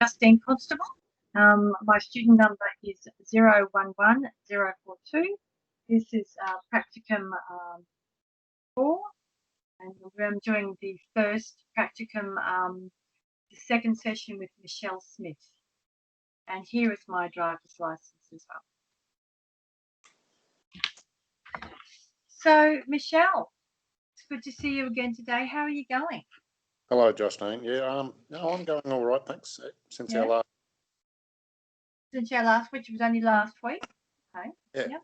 Justine Constable. My student number is 011042. This is practicum 4, and I'm doing the first practicum, the second session with Michelle Smith. And here is my driver's license as well. So, Michelle, it's good to see you again today. How are you going? Hello, Justine. Yeah, no, I'm going all right, thanks. Since our last which was only last week. Okay. Yeah.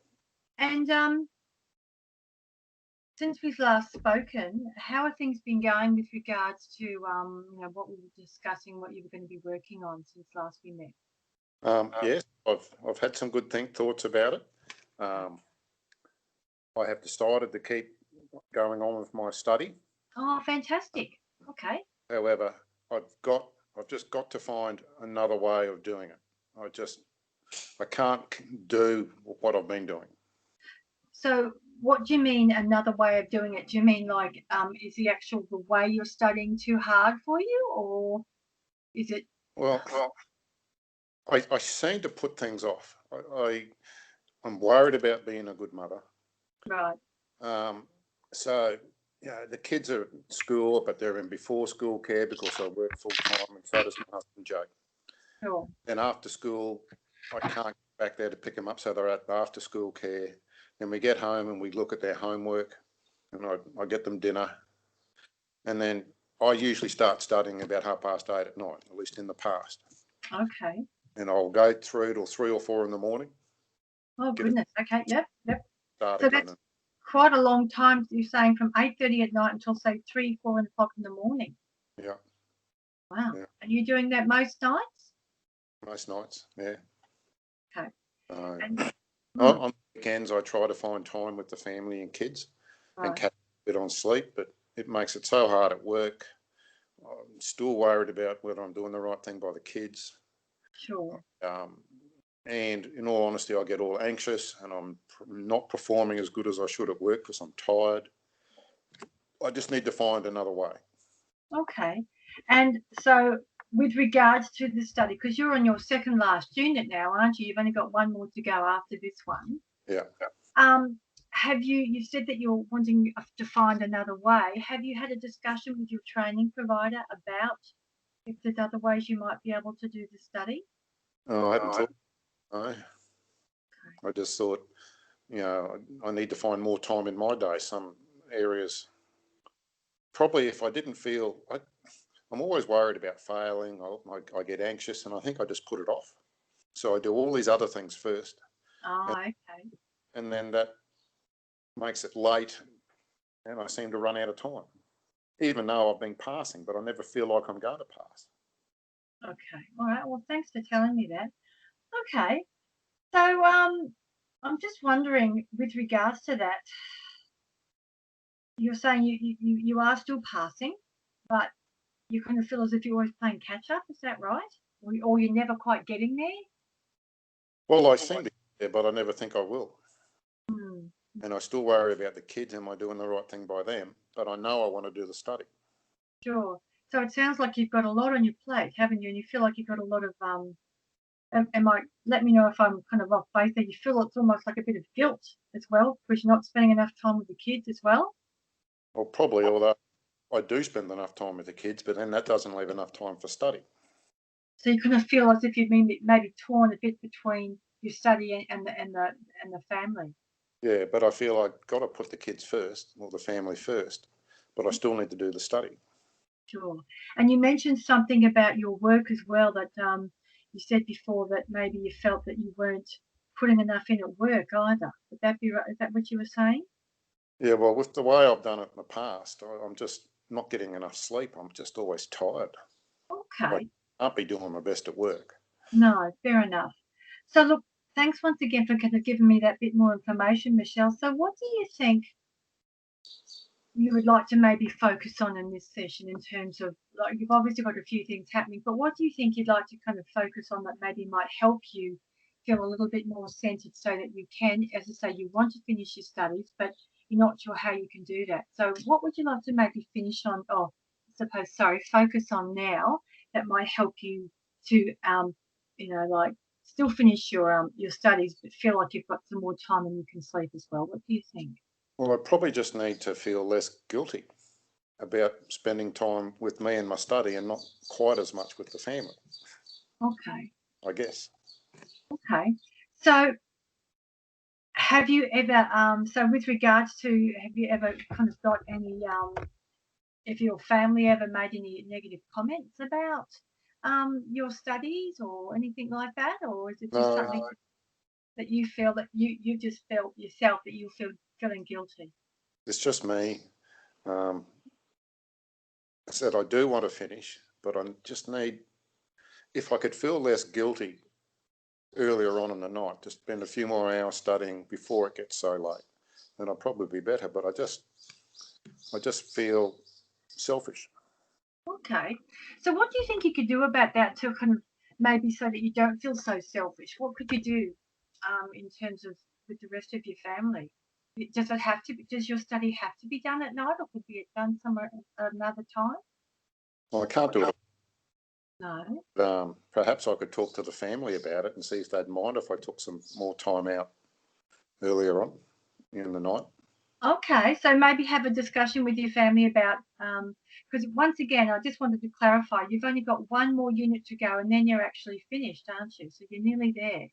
And since we've last spoken, how have things been going with regards to what we were discussing, what you were going to be working on since last we met? Yes, I've had some good thoughts about it. I have decided to keep going on with my study. Oh, fantastic. Okay. However, I've just got to find another way of doing it. I can't do what I've been doing. So what do you mean another way of doing it? Do you mean like is the way you're studying too hard for you, or is it? Well, I seem to put things off. I'm worried about being a good mother. Right. So, the kids are at school, but they're in before school care because I work full time, and so does my husband, Jake. Sure. Then after school, I can't get back there to pick them up, so they're at after school care. Then we get home and we look at their homework, and I get them dinner. And then I usually start studying about 8:30 at night, at least in the past. Okay. And I'll go through till 3 or 4 in the morning. Oh, goodness. Okay. Yep. Start So again. that's quite a long time. You're saying from 8:30 at night until say 3, 4 o'clock in the morning. Yeah. Wow. Yeah. And you're doing that most nights? Most nights, yeah. Okay. On weekends, I try to find time with the family and kids and catch a bit on sleep, but it makes it so hard at work. I'm still worried about whether I'm doing the right thing by the kids. Sure. And in all honesty, I get all anxious and I'm not performing as good as I should at work because I'm tired. I just need to find another way. Okay. And so with regards to the study, because you're on your second last unit now, aren't you? You've only got one more to go after this one. Yeah. Have you said that you're wanting to find another way. Have you had a discussion with your training provider about if there's other ways you might be able to do the study? I haven't thought. No. Okay. I just thought, I need to find more time in my day. Some areas, probably if I didn't feel, I'm always worried about failing. I get anxious and I think I just put it off. So I do all these other things first. Oh, okay. And then that makes it late and I seem to run out of time, even though I've been passing, but I never feel like I'm going to pass. Okay. All right. Well, thanks for telling me that. Okay. So I'm just wondering with regards to that, you're saying you are still passing, but you kind of feel as if you're always playing catch up. Is that right? Or you're never quite getting there? Well, I seem to get there, but I never think I will. Hmm. And I still worry about the kids. Am I doing the right thing by them? But I know I want to do the study. Sure. So it sounds like you've got a lot on your plate, haven't you? And you feel like you've got a lot of let me know if I'm kind of off base there. You feel it's almost like a bit of guilt as well because you're not spending enough time with the kids as well? Well, probably, although I do spend enough time with the kids, but then that doesn't leave enough time for study. So you kind of feel as if you've been maybe torn a bit between your study and the family. Yeah, but I feel I've got to put the kids first or the family first, but I still need to do the study. Sure. And you mentioned something about your work as well that you said before that maybe you felt that you weren't putting enough in at work either. Would that be right? Is that what you were saying? Yeah, well, with the way I've done it in the past, I'm just not getting enough sleep. I'm just always tired. Okay. I can't be doing my best at work. No, fair enough. So look, thanks once again for kind of giving me that bit more information, Michelle. So what do you think you would like to maybe focus on in this session in terms of, like, you've obviously got a few things happening, but what do you think you'd like to kind of focus on that maybe might help you feel a little bit more centered so that you can, as I say, you want to finish your studies, but you're not sure how you can do that. So what would you like to maybe focus on now that might help you to like still finish your studies, but feel like you've got some more time and you can sleep as well? What do you think? Well, I probably just need to feel less guilty about spending time with me and my study and not quite as much with the family, Okay. I guess. Okay. So have you ever, so with regards to, have you ever kind of got any, if your family ever made any negative comments about your studies or anything like that? Or is it just No, something that you feel that you just felt yourself that you feel feeling guilty? it's just me. Um, I said I do want to finish, but I just need, if I could feel less guilty earlier on in the night, to spend a few more hours studying before it gets so late, then I'll probably be better. But I just feel selfish. Okay. So what do you think you could do about that to kind of maybe so that you don't feel so selfish? What could you do in terms of with the rest of your family? Does it have to be, does your study have to be done at night or could be done somewhere another time? Well, I can't do it. No. Perhaps I could talk to the family about it and see if they'd mind if I took some more time out earlier on in the night. Okay, so maybe have a discussion with your family about, because once again, I just wanted to clarify, you've only got one more unit to go and then you're actually finished, aren't you? So you're nearly there.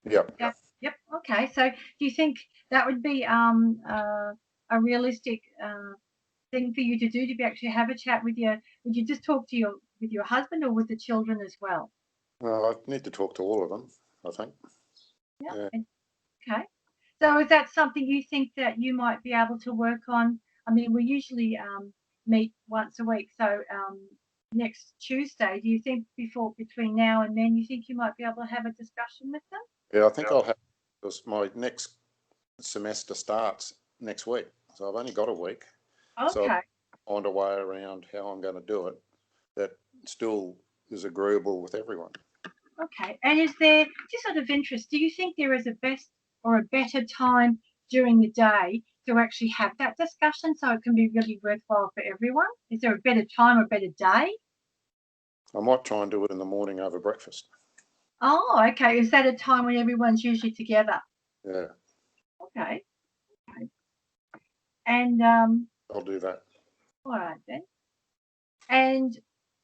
Yep. Yep. Okay. So do you think that would be a realistic thing for you to do to be actually have a chat with your? Would you just talk to your husband or with the children as well? Well, I need to talk to all of them, I think. Yeah. Yeah. Okay. So is that something you think that you might be able to work on? I mean, we usually meet once a week. So next Tuesday, do you think between now and then, you think you might be able to have a discussion with them? Yeah, I think I'll have, because my next semester starts next week. So I've only got a week. So Okay. I'll find a way around how I'm going to do it that still is agreeable with everyone. Okay. And is there, just out of interest, do you think there is a best or a better time during the day to actually have that discussion so it can be really worthwhile for everyone? Is there a better time or a better day? I might try and do it in the morning over breakfast. Oh, okay. Is that a time when everyone's usually together? Yeah, Okay. Okay. And I'll do that. all right then. And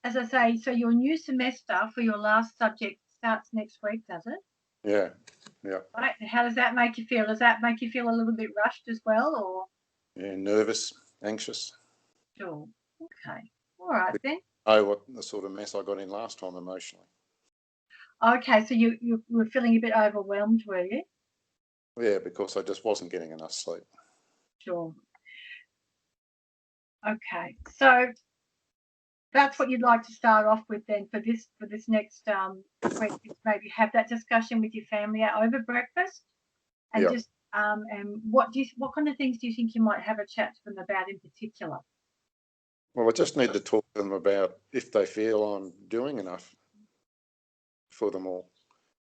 as I say, so your new semester for your last subject starts next week, does it? Yeah, yeah. Right. And how does that make you feel? Does that make you feel a little bit rushed as well, or? Yeah, nervous, anxious. Sure. Okay. All right then. Oh, what the sort of mess I got in last time emotionally. Okay, so you were feeling a bit overwhelmed, were you? Yeah, because I just wasn't getting enough sleep. Sure. Okay. So that's what you'd like to start off with then for this next week. Maybe have that discussion with your family over breakfast and Yeah. just and what kind of things do you think you might have a chat to them about in particular? Well, I just need to talk to them about if they feel I'm doing enough for them all.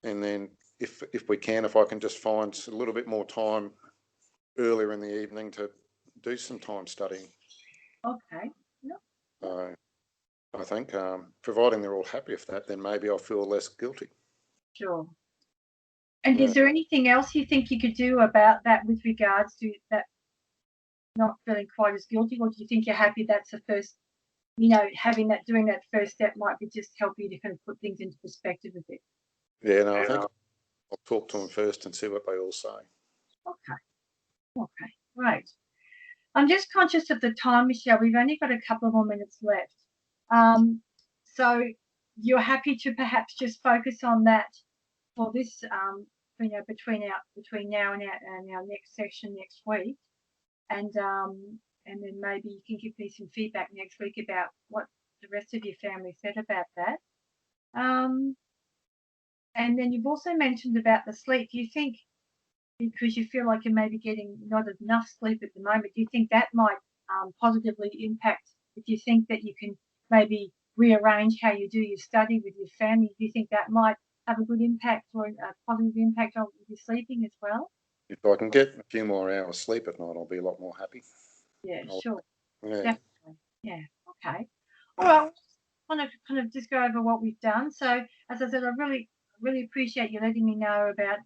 And then if we can, if I can just find a little bit more time earlier in the evening to do some time studying. Okay. No, I think, providing they're all happy with that, then maybe I'll feel less guilty. sure. And Yeah. is there anything else you think you could do about that with regards to that not feeling quite as guilty, or do you think you're happy that's the first, having that, doing that first step might be just help you to kind of put things into perspective a bit? Yeah, no, I think I'll talk to them first and see what they all say. Okay. Okay. Great. I'm just conscious of the time, Michelle. We've only got a couple of more minutes left. So you're happy to perhaps just focus on that for this, between now and our next session next week, and then maybe you can give me some feedback next week about what the rest of your family said about that. Um, and then you've also mentioned about the sleep. Do you think, because you feel like you're maybe getting not enough sleep at the moment, do you think that might positively impact, if you think that you can maybe rearrange how you do your study with your family, do you think that might have a good impact or a positive impact on your sleeping as well? If I can get a few more hours sleep at night, I'll be a lot more happy. Yeah, I'll, sure. yeah. Definitely. Yeah. Okay. All right. want to kind of just go over what we've done. So, as I said, I really appreciate you letting me know about,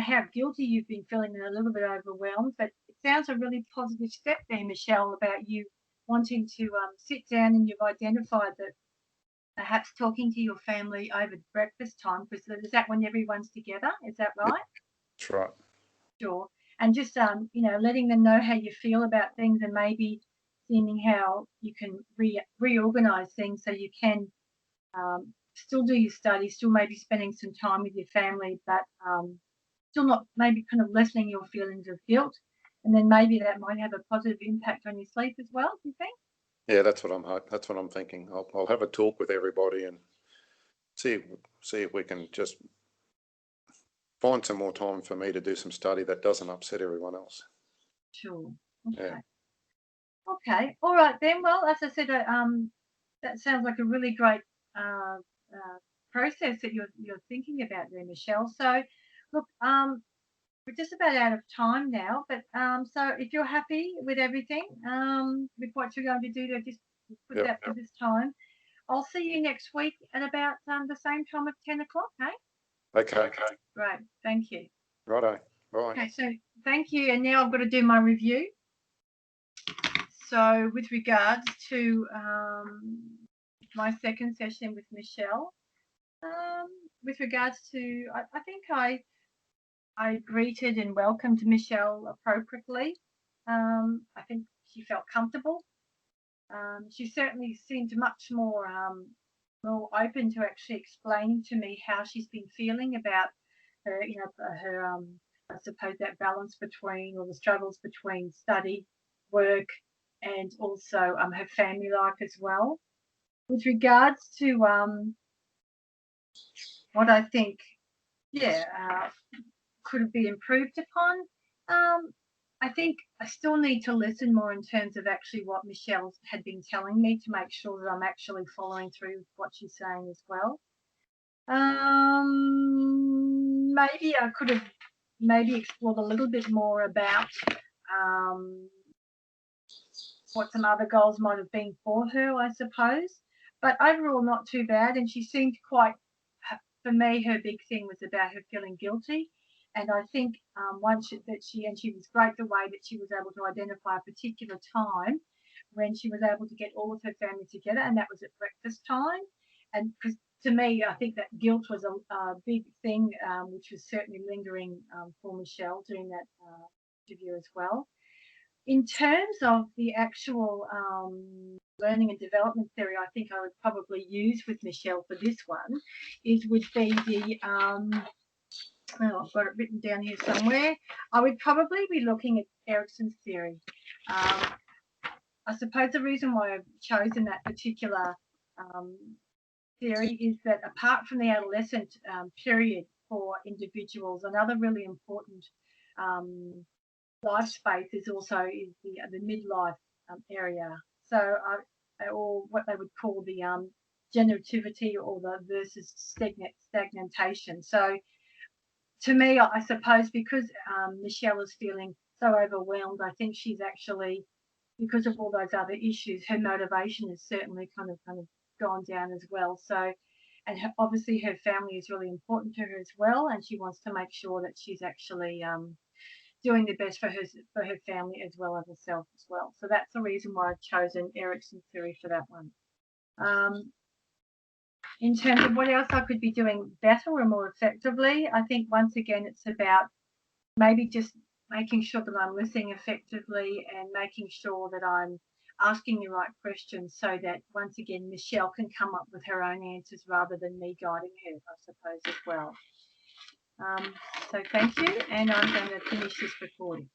how guilty you've been feeling and a little bit overwhelmed. But it sounds a really positive step there, Michelle, about you wanting to sit down, and you've identified that perhaps talking to your family over breakfast time, because is that when everyone's together? Is that Yeah, right? that's right. Sure. And just letting them know how you feel about things, and maybe seeing how you can reorganize things so you can still do your study, still maybe spending some time with your family, but still not maybe kind of lessening your feelings of guilt. And then maybe that might have a positive impact on your sleep as well, do you think? Yeah, that's what I'm thinking. I'll have a talk with everybody and see if we can just find some more time for me to do some study that doesn't upset everyone else. Sure. Yeah. Okay. Okay. All right then. Well, as I said, that sounds like a really great process that you're thinking about there, Michelle. So, look, we're just about out of time now, but so if you're happy with everything, with what you're going to do, to just put Yep. that for this time. I'll see you next week at about the same time of 10 o'clock. Hey. Okay. Great. Thank you. Righto. Bye. Okay. So thank you, and now I've got to do my review. So with regards to my second session with Michelle, with regards to, I think I greeted and welcomed Michelle appropriately. I think she felt comfortable. She certainly seemed much more open to actually explaining to me how she's been feeling about her, I suppose that balance between, or the struggles between study, work, and also her family life as well. With regards to what I think, could it be improved upon? I think I still need to listen more in terms of actually what Michelle had been telling me, to make sure that I'm actually following through with what she's saying as well. Maybe I could have explored a little bit more about um, what some other goals might have been for her, I suppose. But overall, not too bad. And she seemed quite, for me, her big thing was about her feeling guilty. And I think she was great the way that she was able to identify a particular time when she was able to get all of her family together, and that was at breakfast time. And because to me, I think that guilt was a big thing, which was certainly lingering for Michelle during that interview as well. In terms of the actual learning and development theory, I think I would probably use with Michelle for this one would be the I've got it written down here somewhere. I would probably be looking at Erickson's theory. I suppose the reason why I've chosen that particular theory is that apart from the adolescent period for individuals, another really important life space is also the midlife area. So, or what they would call the generativity, or the versus stagnation. So, to me, I suppose because Michelle is feeling so overwhelmed, I think she's actually, because of all those other issues, her motivation has certainly kind of gone down as well. So, and obviously her family is really important to her as well, and she wants to make sure that she's actually doing the best for her family as well as herself as well. So that's the reason why I've chosen Erickson's theory for that one. In terms of what else I could be doing better or more effectively, I think once again it's about maybe just making sure that I'm listening effectively and making sure that I'm asking the right questions, so that once again Michelle can come up with her own answers rather than me guiding her, I suppose, as well. So thank you, and I'm going to finish this recording.